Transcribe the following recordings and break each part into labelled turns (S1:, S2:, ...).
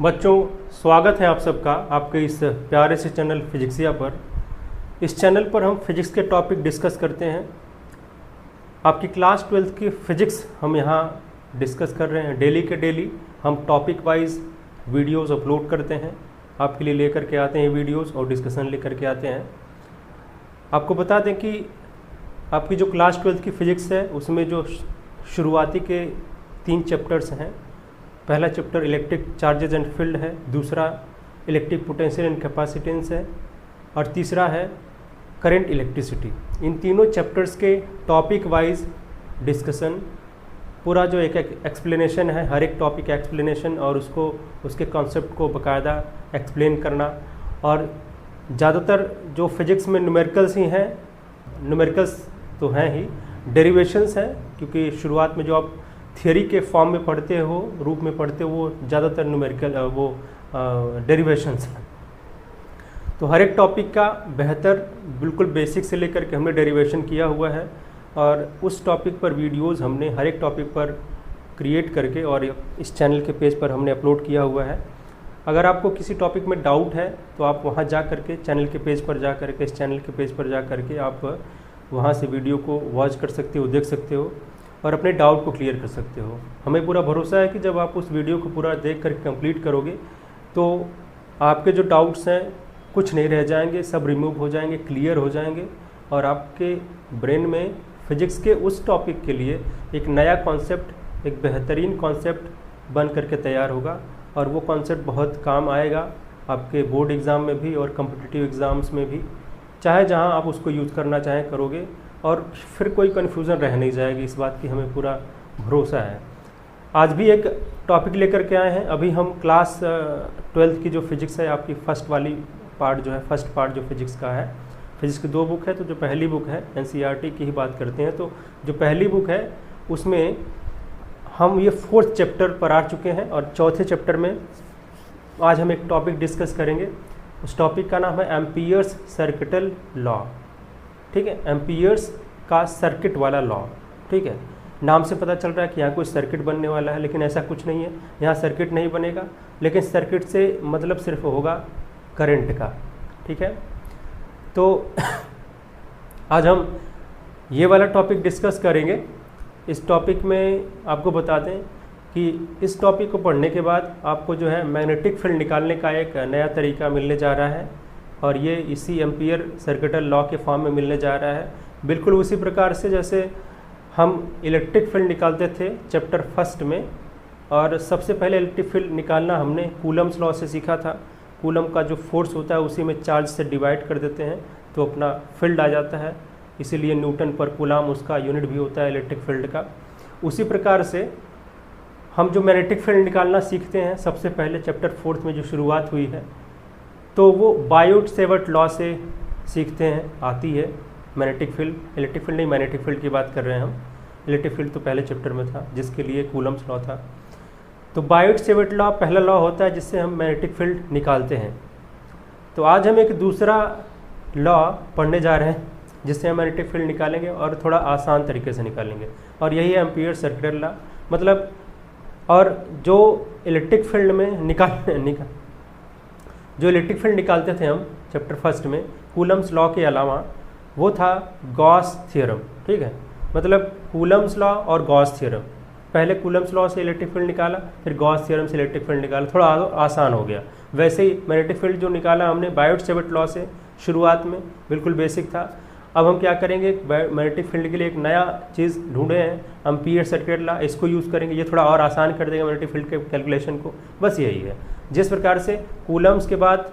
S1: बच्चों, स्वागत है आप सबका आपके इस प्यारे से चैनल फिजिक्सिया पर। इस चैनल पर हम फिजिक्स के टॉपिक डिस्कस करते हैं। आपकी क्लास 12th की फ़िज़िक्स हम यहाँ डिस्कस कर रहे हैं। डेली के डेली हम टॉपिक वाइज वीडियोस अपलोड करते हैं, आपके लिए लेकर के आते हैं वीडियोस और डिस्कशन लेकर के आते हैं। आपको बता दें कि आपकी जो क्लास 12th की फ़िज़िक्स है उसमें जो शुरुआती के 3 चैप्टर्स हैं। पहला chapter electric charges and field है, दूसरा इलेक्ट्रिक पोटेंशियल एंड कैपेसिटेंस है और तीसरा है करंट इलेक्ट्रिसिटी। इन तीनों चैप्टर्स के टॉपिक वाइज डिस्कशन, पूरा जो एक एक्सप्लेनेशन है, हर एक टॉपिक का एक्सप्लेनेशन और उसके कॉन्सेप्ट को बाकायदा एक्सप्लेन करना। और ज़्यादातर जो फिज़िक्स में न्यूमेरिकल्स ही हैं, न्यूमेरिकल्स तो हैं ही, डेरिवेशंस हैं, क्योंकि शुरुआत में जो आप थियोरी के फॉर्म में पढ़ते हो, रूप में पढ़ते हो, वो ज़्यादातर न्यूमेरिकल डेरिवेशंस हैं। तो हर एक टॉपिक का बेहतर बिल्कुल बेसिक से लेकर के हमने डेरिवेशन किया हुआ है और उस टॉपिक पर वीडियोस हमने हर एक टॉपिक पर क्रिएट करके और इस चैनल के पेज पर हमने अपलोड किया हुआ है। अगर आपको किसी टॉपिक में डाउट है तो आप वहाँ जा करके चैनल के पेज पर जा करके, इस चैनल के पेज पर जा करके आप वहाँ से वीडियो को वॉच कर सकते हो, देख सकते हो और अपने डाउट को क्लियर कर सकते हो। हमें पूरा भरोसा है कि जब आप उस वीडियो को पूरा देख कर कंप्लीट करोगे तो आपके जो डाउट्स हैं कुछ नहीं रह जाएंगे, सब रिमूव हो जाएंगे, क्लियर हो जाएंगे और आपके ब्रेन में फिजिक्स के उस टॉपिक के लिए एक नया कॉन्सेप्ट, एक बेहतरीन कॉन्सेप्ट बन करके तैयार होगा और वो कॉन्सेप्ट बहुत काम आएगा आपके बोर्ड एग्ज़ाम में भी और कॉम्पिटिटिव एग्ज़ाम्स में भी, चाहे जहाँ आप उसको यूज़ करना चाहें करोगे और फिर कोई कन्फ्यूज़न रह नहीं जाएगी। इस बात की हमें पूरा भरोसा है। आज भी एक टॉपिक लेकर के आए हैं। अभी हम क्लास 12th की जो फिज़िक्स है, आपकी फर्स्ट वाली पार्ट जो है, फर्स्ट पार्ट जो फिज़िक्स का है, फिज़िक्स की 2 बुक है, तो जो पहली बुक है NCERT की ही बात करते हैं। तो जो पहली बुक है उसमें हम ये 4th चैप्टर पर आ चुके हैं और चौथे चैप्टर में आज हम एक टॉपिक डिस्कस करेंगे। उस टॉपिक का नाम है एम्पियर्स सर्किटल लॉ। ठीक है, एम्पियर्स का सर्किट वाला लॉ। ठीक है, नाम से पता चल रहा है कि यहाँ कोई सर्किट बनने वाला है, लेकिन ऐसा कुछ नहीं है। यहाँ सर्किट नहीं बनेगा, लेकिन सर्किट से मतलब सिर्फ होगा करंट का। ठीक है, तो आज हम ये वाला टॉपिक डिस्कस करेंगे। इस टॉपिक में आपको बता दें कि इस टॉपिक को पढ़ने के बाद आपको जो है मैग्नेटिक फील्ड निकालने का एक नया तरीका मिलने जा रहा है और ये इसी एम्पियर सर्किटल लॉ के फॉर्म में मिलने जा रहा है। बिल्कुल उसी प्रकार से जैसे हम इलेक्ट्रिक फील्ड निकालते थे चैप्टर 1 में, और सबसे पहले इलेक्ट्रिक फील्ड निकालना हमने कूलम्स लॉ से सीखा था। कूलम का जो फोर्स होता है उसी में चार्ज से डिवाइड कर देते हैं तो अपना फील्ड आ जाता है, इसीलिए न्यूटन पर कूलम उसका यूनिट भी होता है इलेक्ट्रिक फील्ड का। उसी प्रकार से हम जो मैग्नेटिक फील्ड निकालना सीखते हैं सबसे पहले चैप्टर 4 में जो शुरुआत हुई है, तो वो बायोट-सेवर्ट लॉ से सीखते हैं, आती है मैग्नेटिक फील्ड। इलेक्ट्रिक फील्ड नहीं, मैग्नेटिक फील्ड की बात कर रहे हैं हम। इलेक्ट्रिक फील्ड तो पहले चैप्टर में था जिसके लिए कूलम्स लॉ था। तो बायोट-सेवर्ट लॉ पहला लॉ होता है जिससे हम मैग्नेटिक फील्ड निकालते हैं। तो आज हम एक दूसरा लॉ पढ़ने जा रहे हैं जिससे हम मैग्नेटिक फील्ड निकालेंगे और थोड़ा आसान तरीके से निकालेंगे, और यही है एम्पियर सर्किटल लॉ। मतलब और जो इलेक्ट्रिक फील्ड में जो इलेक्ट्रिक फील्ड निकालते थे हम चैप्टर 1 में कूलम्स लॉ के अलावा, वो था गॉस थ्योरम। ठीक है, मतलब कूलम्स लॉ और गॉस थ्योरम। पहले कूलम्स लॉ से इलेक्ट्रिक फील्ड निकाला, फिर गॉस थ्योरम से इलेक्ट्रिक फील्ड निकाला, थोड़ा आसान हो गया। वैसे ही मैग्नेटिक फील्ड जो निकाला हमने बायोट-सेवर्ट लॉ से, शुरुआत में बिल्कुल बेसिक था। अब हम क्या करेंगे, मैग्नेटिक फील्ड के लिए एक नया चीज़ ढूंढे हैं, एम्पियर सर्किटल लॉ। इसको यूज़ करेंगे, ये थोड़ा और आसान कर देगा मैग्नेटिक फील्ड के कैलकुलेशन को। बस यही है। जिस प्रकार से कूलम्स के बाद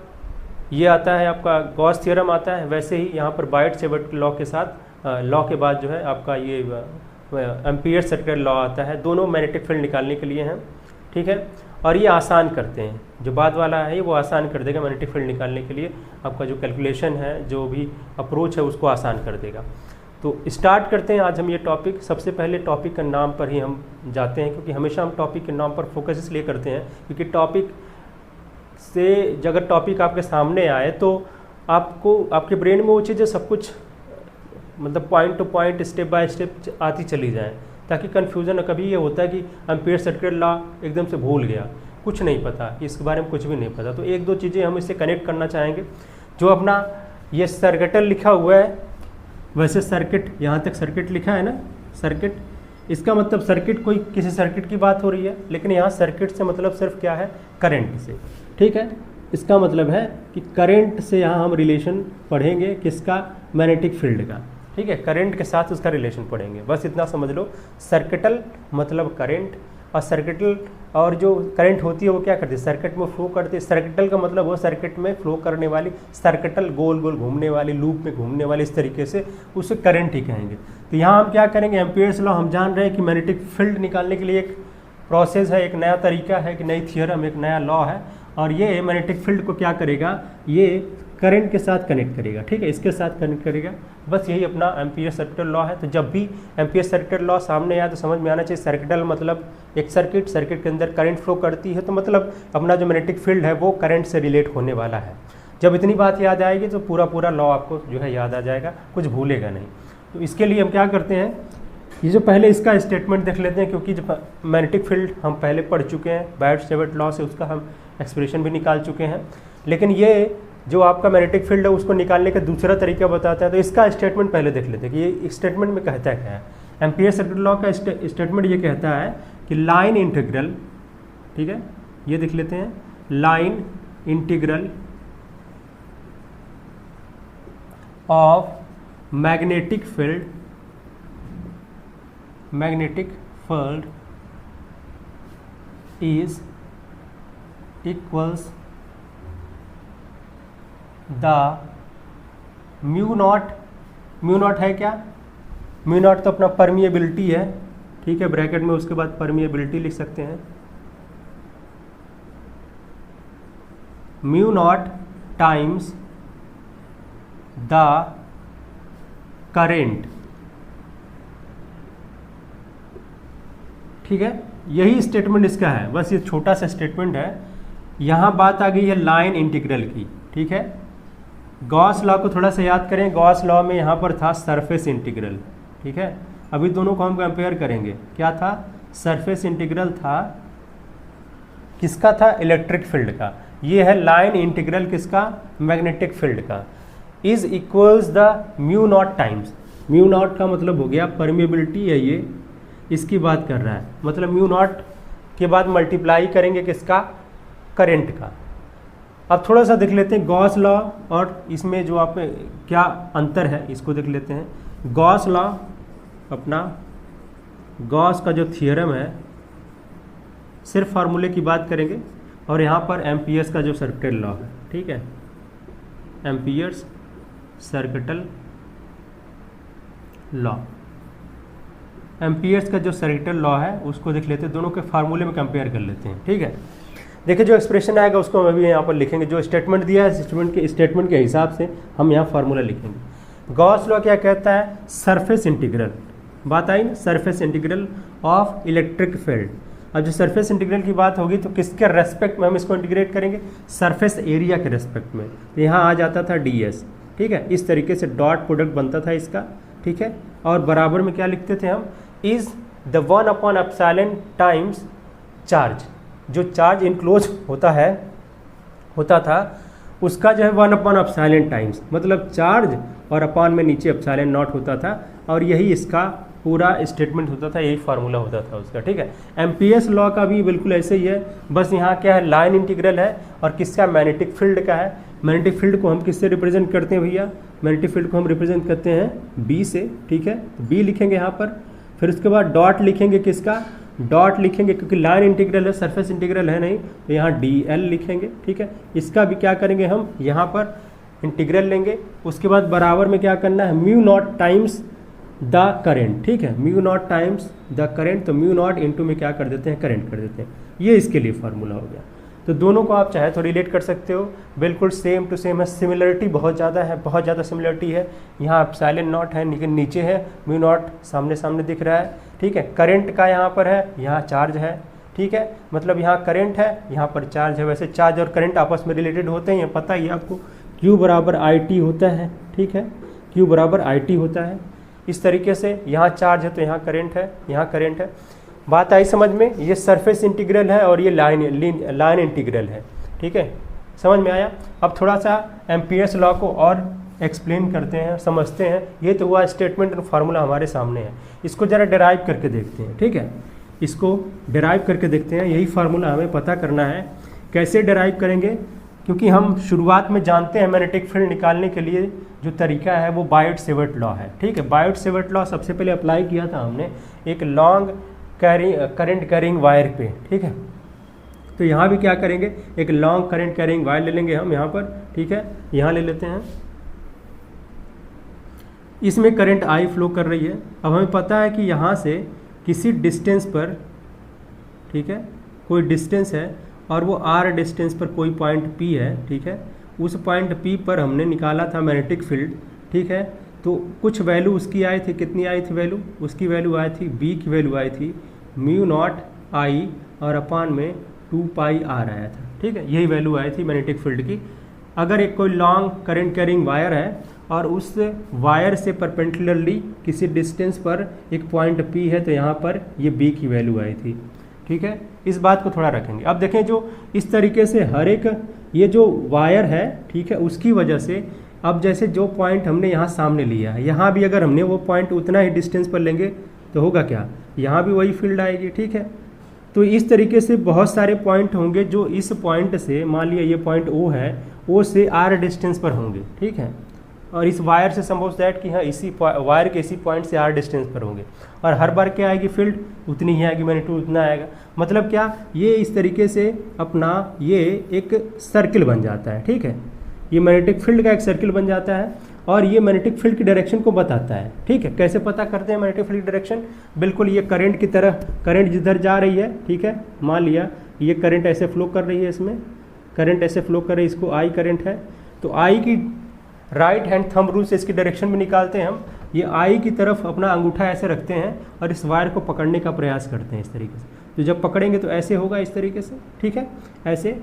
S1: ये आता है आपका गॉस थ्योरम आता है, वैसे ही यहाँ पर बायोट-सेवर्ट लॉ के साथ लॉ के बाद जो है आपका ये एम्पियर सर्किटल लॉ आता है। दोनों मैग्नेटिक फील्ड निकालने के लिए हैं। ठीक है, और ये आसान करते हैं, जो बाद वाला है वो आसान कर देगा मैग्नेटिक फील्ड निकालने के लिए। आपका जो कैलकुलेशन है, जो भी अप्रोच है, उसको आसान कर देगा। तो स्टार्ट करते हैं आज हम ये टॉपिक। सबसे पहले टॉपिक के नाम पर ही हम जाते हैं, क्योंकि हमेशा हम टॉपिक के नाम पर फोकस इसलिए करते हैं क्योंकि टॉपिक से अगर टॉपिक आपके सामने आए तो आपको, आपके ब्रेन में वो चीज़ें सब कुछ मतलब point two point, step by step आती चली जाए, ताकि कन्फ्यूज़न। कभी ये होता है कि एम्पियर सर्किटल लॉ एकदम से भूल गया, कुछ नहीं पता, इसके बारे में कुछ भी नहीं पता। तो एक दो चीज़ें हम इससे कनेक्ट करना चाहेंगे। जो अपना ये सर्किटल लिखा हुआ है, वैसे सर्किट, यहाँ तक सर्किट लिखा है ना, सर्किट, इसका मतलब सर्किट कोई किसी सर्किट की बात हो रही है, लेकिन यहाँ सर्किट से मतलब सिर्फ क्या है, करंट से, ठीक है। इसका मतलब है कि करंट से यहाँ हम रिलेशन पढ़ेंगे, किसका, मैग्नेटिक फील्ड का, ठीक है। करंट के साथ उसका रिलेशन पढ़ेंगे, बस इतना समझ लो। सर्किटल मतलब करंट, और सर्किटल, और जो करंट होती है वो क्या करती है, सर्किट में फ्लो करती है। सर्किटल का मतलब वो सर्किट में फ्लो करने वाली, सर्किटल गोल गोल घूमने वाली, लूप में घूमने वाली, इस तरीके से उसे करंट ही कहेंगे। तो यहाँ हम क्या करेंगे, एम्पियर्स लॉ हम जान रहे हैं कि मैग्नेटिक फील्ड निकालने के लिए एक प्रोसेस है, एक नया तरीका है, एक नई थियरम, एक नया लॉ है, और ये मैग्नेटिक फील्ड को क्या करेगा, ये करंट के साथ कनेक्ट करेगा, ठीक है, इसके साथ कनेक्ट करेगा। बस यही अपना एम्पियर सर्किटल लॉ है। तो जब भी एम्पियर सर्किटल लॉ सामने आए तो समझ में आना चाहिए, सर्किटल मतलब एक सर्किट, सर्किट के अंदर करंट फ्लो करती है, तो मतलब अपना जो मैग्नेटिक फील्ड है वो करंट से रिलेट होने वाला है। जब इतनी बात याद आएगी तो पूरा पूरा लॉ आपको जो है याद आ जाएगा, कुछ भूलेगा नहीं। तो इसके लिए हम क्या करते हैं, ये जो पहले इसका स्टेटमेंट देख लेते हैं, क्योंकि जब मैग्नेटिक फील्ड हम पहले पढ़ चुके हैं, बायट-सेवर्ट लॉ से उसका हम एक्सप्रेशन भी निकाल चुके हैं। लेकिन ये जो आपका मैग्नेटिक फील्ड है उसको निकालने का दूसरा तरीका बताता है। तो इसका स्टेटमेंट पहले देख लेते हैं कि ये स्टेटमेंट में कहता है क्या है। एम्पियर सर्किटल लॉ का स्टेटमेंट ये कहता है कि लाइन इंटीग्रल, ठीक है, ये देख लेते हैं, line integral of magnetic field is equals the mu naught है क्या, म्यू नॉट तो अपना परमिएबिलिटी है, ठीक है, ब्रैकेट में उसके बाद परमिएबिलिटी लिख सकते हैं, mu naught times the current, ठीक है। यही स्टेटमेंट इसका है, बस ये छोटा सा स्टेटमेंट है। यहाँ बात आ गई है लाइन इंटीग्रल की, ठीक है। गॉस लॉ को थोड़ा सा याद करें, गॉस लॉ में यहाँ पर था सरफेस इंटीग्रल, ठीक है। अभी दोनों को हम कंपेयर करेंगे, क्या था, सरफेस इंटीग्रल था, किसका था, इलेक्ट्रिक फील्ड का। ये है लाइन इंटीग्रल किसका, मैग्नेटिक फील्ड का। Is equals the mu naught times, mu naught का मतलब हो गया परमिएबिलिटी है, ये इसकी बात कर रहा है, मतलब म्यू नॉट के बाद मल्टीप्लाई करेंगे किसका, करंट का। अब थोड़ा सा देख लेते हैं गॉस लॉ और इसमें जो आप क्या अंतर है इसको देख लेते हैं। गॉस लॉ, अपना गॉस का जो थियरम है, सिर्फ फार्मूले की बात करेंगे, और यहाँ पर एम्पियर्स का जो सर्किटल लॉ है, ठीक है, एम्पियर्स सर्किटल लॉ, एम्पियर्स का जो सर्किटल लॉ है उसको देख लेते हैं, दोनों के फार्मूले में कंपेयर कर लेते हैं, ठीक है। देखिए जो एक्सप्रेशन आएगा उसको हम अभी यहाँ पर लिखेंगे, जो स्टेटमेंट दिया है स्टेटमेंट के हिसाब से हम यहाँ फार्मूला लिखेंगे। गॉस लॉ क्या कहता है, सरफेस इंटीग्रल, बात आई ना, surface integral of electric field. अब जो सरफेस इंटीग्रल की बात होगी तो किसके रेस्पेक्ट में हम इसको इंटीग्रेट करेंगे, सरफेस एरिया के रेस्पेक्ट में। तो यहाँ आ जाता था ds, ठीक है, इस तरीके से डॉट प्रोडक्ट बनता था इसका, ठीक है। और बराबर में क्या लिखते थे हम, इज द 1/ε टाइम्स चार्ज, जो चार्ज इनक्लोज होता था उसका जो है 1/ε टाइम्स, मतलब चार्ज और अपान में नीचे एप्सिलॉन नॉट होता था, और यही इसका पूरा स्टेटमेंट होता था, यही फार्मूला होता था उसका, ठीक है। एम्पियर्स लॉ का भी बिल्कुल ऐसे ही है, बस यहाँ क्या है, लाइन इंटीग्रल है, और किसका, मैग्नेटिक फील्ड का है। मैग्नेटिक फील्ड को हम किससे रिप्रेजेंट करते हैं भैया, मैग्नेटिक फील्ड को हम रिप्रेजेंट करते हैं बी से, ठीक है। बी लिखेंगे यहाँ पर, फिर उसके बाद डॉट लिखेंगे, किसका, डॉट लिखेंगे, क्योंकि लाइन इंटीग्रल है, सरफेस इंटीग्रल है नहीं, तो यहाँ dl लिखेंगे, ठीक है। इसका भी क्या करेंगे हम, यहाँ पर इंटीग्रल लेंगे, उसके बाद बराबर में क्या करना है, mu naught times the current, ठीक है, mu naught times the current, तो म्यू नॉट इंटू में क्या कर देते हैं, करंट कर देते हैं। ये इसके लिए फार्मूला हो गया। तो दोनों को आप चाहे तो रिलेट कर सकते हो, बिल्कुल सेम टू सेम है, सिमिलरिटी बहुत ज़्यादा है, बहुत ज़्यादा सिमिलरिटी है। यहाँ एप्सिलॉन नॉट है लेकिन नीचे है, म्यू नॉट सामने सामने दिख रहा है, ठीक है। करंट का यहाँ पर है, यहाँ चार्ज है, ठीक है, मतलब यहाँ करंट है, यहाँ पर चार्ज है। वैसे चार्ज और करंट आपस में रिलेटेड होते हैं, पता ही है आपको, Q बराबर IT होता है, ठीक है, Q बराबर IT होता है। इस तरीके से यहाँ चार्ज है तो यहाँ करंट है, यहाँ करंट है। बात आई समझ में? ये सरफेस इंटीग्रल है और ये लाइन इंटीग्रल है, ठीक है, समझ में आया? अब थोड़ा सा एम्पियर्स लॉ को और एक्सप्लेन करते हैं, समझते हैं। ये तो हुआ स्टेटमेंट और फार्मूला हमारे सामने है, इसको ज़रा डिराइव करके देखते हैं, ठीक है, इसको डिराइव करके देखते हैं। यही फार्मूला हमें पता करना है। कैसे डिराइव करेंगे? क्योंकि हम शुरुआत में जानते हैं मैग्नेटिक फील्ड निकालने के लिए जो तरीका है वो बायोट-सेवर्ट लॉ है, ठीक है। बायोट-सेवर्ट लॉ सबसे पहले अप्लाई किया था हमने एक लॉन्ग करंट कैरिंग वायर पे, ठीक है। तो यहाँ भी क्या करेंगे, एक लॉन्ग करंट कैरिंग वायर ले लेंगे हम यहाँ पर, ठीक है, यहाँ ले लेते हैं। इसमें करंट आई फ्लो कर रही है। अब हमें पता है कि यहाँ से किसी डिस्टेंस पर, ठीक है, कोई डिस्टेंस है और वो आर डिस्टेंस पर कोई पॉइंट पी है, ठीक है। उस पॉइंट पी पर हमने निकाला था मैग्नेटिक फील्ड, ठीक है। तो कुछ वैल्यू उसकी आई थी, कितनी आई थी वैल्यू? उसकी वैल्यू आई थी, बी की वैल्यू आई थी म्यू नॉट आई और अपान में 2 पाई आर आया था, ठीक है। यही वैल्यू आई थी मैग्नेटिक फील्ड की। अगर एक कोई लॉन्ग करंट कैरिंग वायर है और उस वायर से परपेंडिकुलरली किसी डिस्टेंस पर एक पॉइंट पी है, तो यहाँ पर ये बी की वैल्यू आई थी, ठीक है। इस बात को थोड़ा रखेंगे। अब देखें, जो इस तरीके से हर एक ये जो वायर है, ठीक है, उसकी वजह से अब जैसे जो पॉइंट हमने यहाँ सामने लिया है, यहाँ भी अगर हमने वो पॉइंट उतना ही डिस्टेंस पर लेंगे तो होगा क्या, यहाँ भी वही फील्ड आएगी, ठीक है। तो इस तरीके से बहुत सारे पॉइंट होंगे जो इस पॉइंट से, मान लिया ये पॉइंट ओ है, ओ से आर डिस्टेंस पर होंगे, ठीक है। और इस वायर से सपोज दैट कि हाँ इसी वायर के इसी पॉइंट से आर डिस्टेंस पर होंगे, और हर बार क्या आएगी फील्ड, उतनी ही आएगी, मैग्नीट्यूड उतना आएगा। मतलब क्या, ये इस तरीके से अपना ये एक सर्किल बन जाता है, ठीक है। ये मैग्नेटिक फील्ड का एक सर्किल बन जाता है और ये मैग्नेटिक फील्ड की डायरेक्शन को बताता है, ठीक है। कैसे पता करते हैं मैग्नेटिक फील्ड की डायरेक्शन? बिल्कुल ये करंट की तरह, करंट जिधर जा रही है, ठीक है, मान लिया ये करंट ऐसे फ्लो कर रही है, इसमें करंट ऐसे फ्लो कर रही है, इसको आई करंट है, तो आई की राइट हैंड थंब रूल से इसकी डायरेक्शन भी निकालते हैं हम। ये आई की तरफ अपना अंगूठा ऐसे रखते हैं और इस वायर को पकड़ने का प्रयास करते हैं इस तरीके से। तो जब पकड़ेंगे तो ऐसे होगा, इस तरीके से, ठीक है, ऐसे।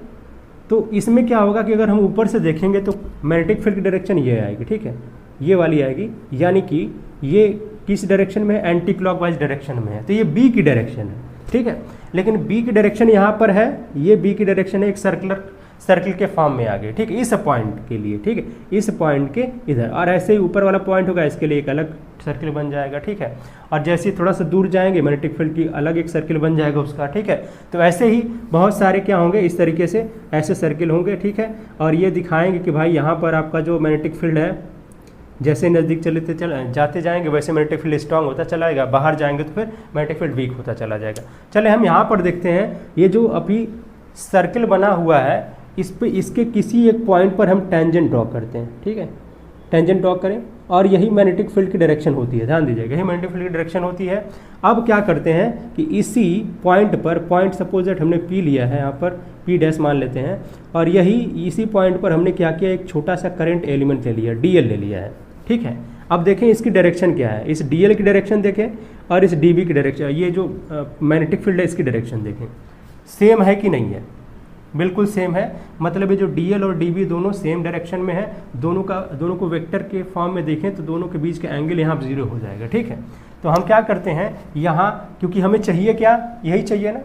S1: तो इसमें क्या होगा कि अगर हम ऊपर से देखेंगे तो मैग्नेटिक फील्ड की डायरेक्शन ये आएगी, ठीक है, ये वाली आएगी, यानी कि ये किस डायरेक्शन में है, एंटी क्लॉकवाइज डायरेक्शन में है, तो ये बी की डायरेक्शन है, ठीक है। लेकिन बी की डायरेक्शन यहाँ पर है, ये बी की डायरेक्शन है, एक सर्किल के फॉर्म में आ गए, ठीक है, इस पॉइंट के लिए, ठीक है, इस पॉइंट के इधर, और ऐसे ही ऊपर वाला पॉइंट होगा, इसके लिए एक अलग सर्किल बन जाएगा, ठीक है। और जैसे ही थोड़ा सा दूर जाएंगे मैग्नेटिक फील्ड की अलग एक सर्किल बन जाएगा उसका, ठीक है। तो ऐसे ही बहुत सारे क्या होंगे, इस तरीके से ऐसे सर्किल होंगे, ठीक है। और ये दिखाएंगे कि भाई यहाँ पर आपका जो मैग्नेटिक फील्ड है, जैसे नज़दीक जाते जाएंगे वैसे मैग्नेटिक फील्ड स्ट्रांग होता चला जाएगा, बाहर जाएंगे तो फिर मैग्नेटिक फील्ड वीक होता चला जाएगा। चले हम यहाँ पर देखते हैं, ये जो अभी सर्किल बना हुआ है, इस पे इसके किसी एक पॉइंट पर हम टेंजेंट ड्रॉ करते हैं, ठीक है, टेंजेंट ड्रॉ करें, और यही मैग्नेटिक फील्ड की डायरेक्शन होती है, ध्यान दीजिएगा, यही मैग्नेटिक फील्ड की डायरेक्शन होती है। अब क्या करते हैं कि इसी पॉइंट पर, पॉइंट सपोज दैट हमने पी लिया है, यहाँ पर पी डैश मान लेते हैं, और यही इसी पॉइंट पर हमने क्या किया, एक छोटा सा करंट एलिमेंट ले लिया, डीएल ले लिया है, ठीक है। अब देखें इसकी डायरेक्शन क्या है, इस डीएल की डायरेक्शन देखें और इस डीबी की डायरेक्शन, ये जो मैग्नेटिक फील्ड है इसकी डायरेक्शन देखें, सेम है कि नहीं है? बिल्कुल सेम है। मतलब ये जो डीएल और डीबी दोनों सेम डायरेक्शन में है, दोनों को वेक्टर के फॉर्म में देखें तो दोनों के बीच का एंगल यहाँ जीरो हो जाएगा, ठीक है। तो हम क्या करते हैं यहाँ, क्योंकि हमें चाहिए क्या, यही चाहिए ना,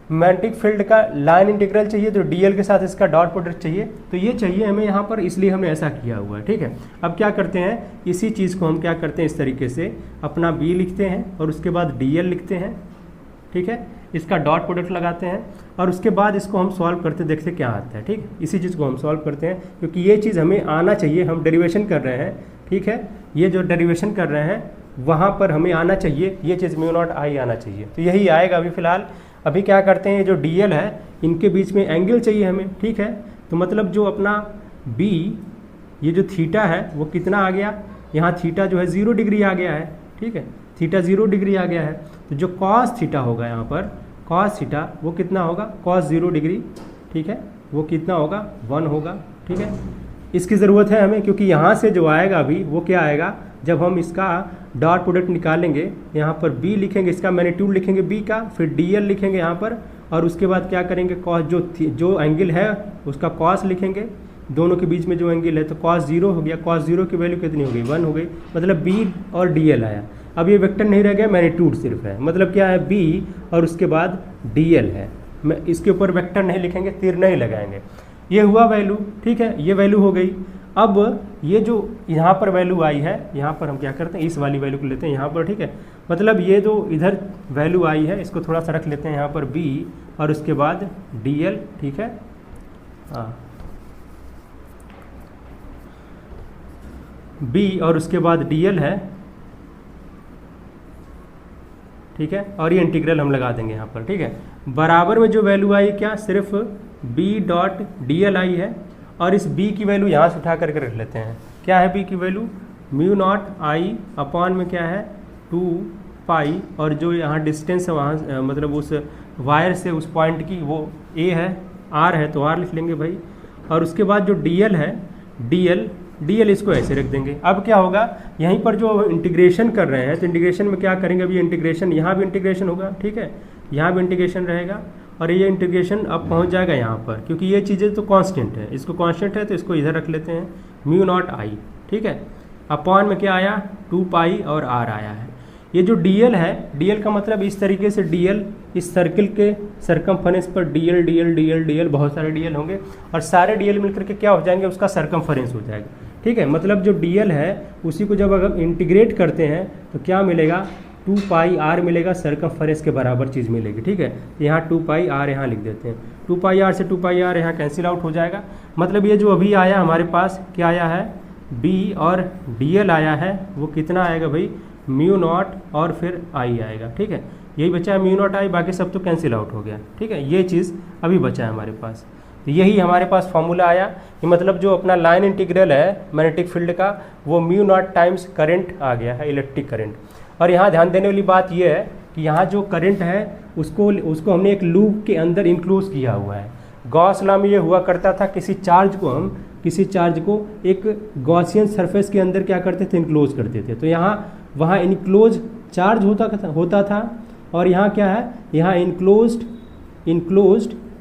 S1: मैग्नेटिक फील्ड का लाइन इंटीग्रल चाहिए, तो डीएल के साथ इसका डॉट प्रोडक्ट चाहिए, तो ये चाहिए हमें यहाँ पर, इसलिए हमने ऐसा किया हुआ है, ठीक है। अब क्या करते हैं, इसी चीज़ को हम क्या करते हैं, इस तरीके से अपना बी लिखते हैं और उसके बाद डीएल लिखते हैं, ठीक है, इसका डॉट प्रोडक्ट लगाते हैं और उसके बाद इसको हम सॉल्व करते देखते क्या आता है, ठीक है। इसी चीज़ को हम सॉल्व करते हैं क्योंकि ये चीज़ हमें आना चाहिए, हम डेरिवेशन कर रहे हैं, ठीक है, ये जो डेरिवेशन कर रहे हैं वहाँ पर हमें आना चाहिए, ये चीज़ म्यू नॉट आई आना चाहिए, तो यही आएगा अभी फ़िलहाल। अभी क्या करते हैं, जो डीएल है इनके बीच में एंगल चाहिए हमें, ठीक है। तो मतलब जो अपना बी, ये जो थीटा है वो कितना आ गया, यहाँ थीटा जो है 0 डिग्री आ गया है, ठीक है, थीटा 0 डिग्री आ गया है। तो जो कॉस थीटा होगा यहाँ पर, कॉस थीटा वो कितना होगा, कॉस 0 डिग्री, ठीक है, वो कितना होगा, 1 होगा, ठीक है। इसकी ज़रूरत है हमें क्योंकि यहाँ से जो आएगा अभी वो क्या आएगा, जब हम इसका डॉट प्रोडक्ट निकालेंगे, यहाँ पर बी लिखेंगे, इसका मैग्नीट्यूड लिखेंगे बी का, फिर डीएल लिखेंगे यहाँ पर, और उसके बाद क्या करेंगे, कॉस जो एंगल है उसका कॉस लिखेंगे, दोनों के बीच में जो एंगल है, तो कॉस 0 हो गया, कॉस 0 की वैल्यू कितनी हो गई, 1 हो गई, मतलब बी और डीएल आया। अब ये वेक्टर नहीं रह गया, मैग्नीट्यूड सिर्फ है, मतलब क्या है b और उसके बाद dl है। मैं इसके ऊपर वेक्टर नहीं लिखेंगे, तीर नहीं लगाएंगे। ये हुआ वैल्यू, ठीक है, ये वैल्यू हो गई। अब ये जो यहाँ पर वैल्यू आई है, यहाँ पर हम क्या करते हैं, इस वाली वैल्यू को लेते हैं यहाँ पर, ठीक है। मतलब ये जो इधर वैल्यू आई है इसको थोड़ा सा रख लेते हैं यहाँ पर b और उसके बाद dl, ठीक है। हाँ, b और उसके बाद dl है, ठीक है, और ये इंटीग्रल हम लगा देंगे यहाँ पर, ठीक है। बराबर में जो वैल्यू आई क्या, सिर्फ b डॉट dl आई है, और इस b की वैल्यू यहाँ से उठा करके रख लेते हैं। क्या है b की value, mu not I upon में क्या है 2 पाई, और जो यहाँ डिस्टेंस है वहाँ मतलब उस वायर से उस पॉइंट की वो a है, r है तो r लिख लेंगे भाई, और उसके बाद जो dl है dl इसको ऐसे रख देंगे। अब क्या होगा, यहीं पर जो इंटीग्रेशन कर रहे हैं तो इंटीग्रेशन में क्या करेंगे, अभी इंटीग्रेशन यहाँ भी इंटीग्रेशन होगा, ठीक है, यहाँ भी इंटीग्रेशन रहेगा, और ये इंटीग्रेशन अब पहुँच जाएगा यहाँ पर, क्योंकि ये चीज़ें तो कांस्टेंट है, इसको कांस्टेंट है तो इसको इधर रख लेते हैं, म्यू नॉट आई, ठीक है। अपॉन में क्या आया 2 पाई और r आया है। ये जो dl है, dl का मतलब इस तरीके से dl इस सर्किल के सरकमफरेंस पर dl बहुत सारे dl होंगे, और सारे dl मिलकर के क्या हो जाएंगे, उसका सरकमफरेंस हो जाएगा, ठीक है। मतलब जो dl है उसी को जब अगर इंटीग्रेट करते हैं तो क्या मिलेगा, 2 पाई r मिलेगा, सरकमफरेंस के बराबर चीज़ मिलेगी, ठीक है। यहाँ 2 पाई r यहाँ लिख देते हैं, 2 पाई r से 2 पाई r यहाँ कैंसिल आउट हो जाएगा। मतलब ये जो अभी आया हमारे पास क्या आया है, b और dl आया है, वो कितना आएगा भाई, म्यू नॉट और फिर आई आएगा, ठीक है। यही बचा है म्यू नॉट आई, बाकी सब तो कैंसिल आउट हो गया, ठीक है। ये चीज़ अभी बचा है हमारे पास। तो यही हमारे पास फॉर्मूला आया कि मतलब जो अपना लाइन इंटीग्रल है मैग्नेटिक फील्ड का, वो म्यू नॉट टाइम्स करंट आ गया है, इलेक्ट्रिक करंट। और यहाँ ध्यान देने वाली बात यह है कि यहाँ जो करंट है उसको हमने एक लूप के अंदर इंक्लोज किया हुआ है। गॉस लॉ में ये हुआ करता था, किसी चार्ज को एक गॉसियन सरफेस के अंदर क्या करते थे, इंक्लोज करते थे। तो यहाँ वहाँ इनक्लोज चार्ज होता था, और यहाँ क्या है, यहाँ इनक्लोज्ड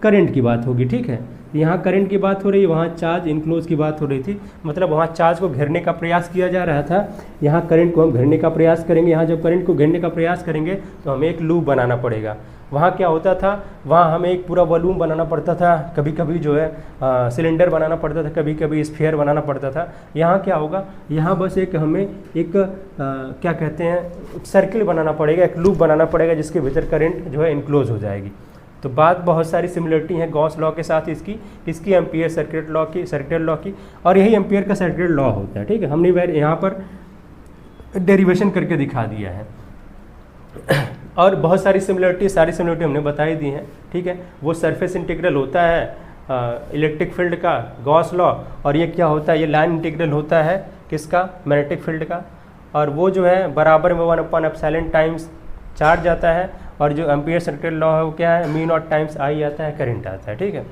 S1: करंट की बात होगी, ठीक है। यहाँ करंट की बात हो रही है, वहाँ चार्ज इनक्लोज की बात हो रही थी, मतलब वहाँ चार्ज को घेरने का प्रयास किया जा रहा था, यहाँ करंट को हम घेरने का प्रयास करेंगे। यहाँ जब करंट को घेरने का प्रयास करेंगे तो हमें एक लूप बनाना पड़ेगा। वहाँ क्या होता था, वहाँ हमें एक पूरा वॉल्यूम बनाना पड़ता था, कभी कभी जो है सिलेंडर बनाना पड़ता था, कभी कभी स्फीयर बनाना पड़ता था। यहाँ क्या होगा, यहाँ बस एक हमें एक क्या कहते हैं, सर्किल बनाना पड़ेगा, एक लूप बनाना पड़ेगा जिसके भीतर करंट जो है इनक्लोज हो जाएगी। तो बात बहुत सारी सिमिलरिटी है गॉस लॉ के साथ इसकी एम्पियर सर्किट लॉ की, और यही एम्पियर का सर्किट लॉ होता है, ठीक है। हमने यहाँ पर डेरिवेशन करके दिखा दिया है, और बहुत सारी सिमिलरिटी हमने बताई दी हैं, ठीक है। वो सरफेस इंटीग्रल होता है इलेक्ट्रिक फील्ड का, गॉस लॉ, और ये क्या होता है, ये लाइन इंटीग्रल होता है किसका, मैग्नेटिक फील्ड का। और वो जो है बराबर में 1/ε टाइम्स चार्ज आता है, और जो एम्पियर सर्किट लॉ है वो क्या है, म्यू नॉट टाइम्स आई आता है, करंट आता है, ठीक है।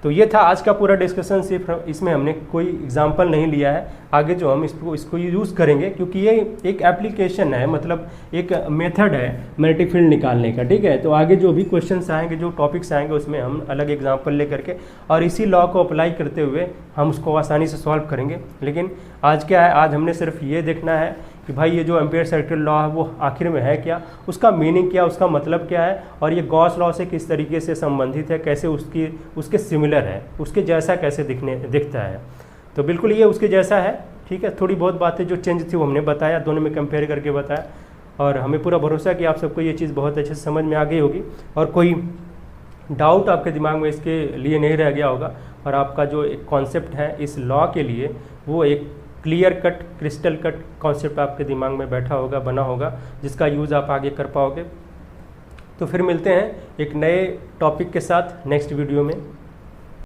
S1: तो ये था आज का पूरा डिस्कशन, सिर्फ इसमें हमने कोई एग्जांपल नहीं लिया है। आगे जो हम इसको यूज़ करेंगे, क्योंकि ये एक एप्लीकेशन है, मतलब एक मेथड है मैग्नेटिक फील्ड निकालने का, ठीक है। तो आगे जो भी क्वेश्चंस आएंगे, जो टॉपिक्स आएंगे, उसमें हम अलग एग्जांपल ले करके और इसी लॉ को अप्लाई करते हुए हम उसको आसानी से सॉल्व करेंगे। लेकिन आज क्या है, आज हमने सिर्फ ये देखना है कि भाई ये जो एम्पियर सर्किट लॉ है वो आखिर में है क्या, उसका मीनिंग क्या, उसका मतलब क्या है, और ये गॉस लॉ से किस तरीके से संबंधित है, कैसे उसके सिमिलर है, उसके जैसा कैसे दिखता है। तो बिल्कुल ये उसके जैसा है, ठीक है। थोड़ी बहुत बातें जो चेंज थी वो हमने बताया, दोनों में कंपेयर करके बताया, और हमें पूरा भरोसा कि आप सबको ये चीज़ बहुत अच्छे से समझ में आ गई होगी, और कोई डाउट आपके दिमाग में इसके लिए नहीं रह गया होगा, और आपका जो एक कॉन्सेप्ट है इस लॉ के लिए वो एक clear cut, crystal cut concept आपके दिमाग में बैठा होगा, बना होगा, जिसका यूज़ आप आगे कर पाओगे। तो फिर मिलते हैं एक नए टॉपिक के साथ नेक्स्ट वीडियो में।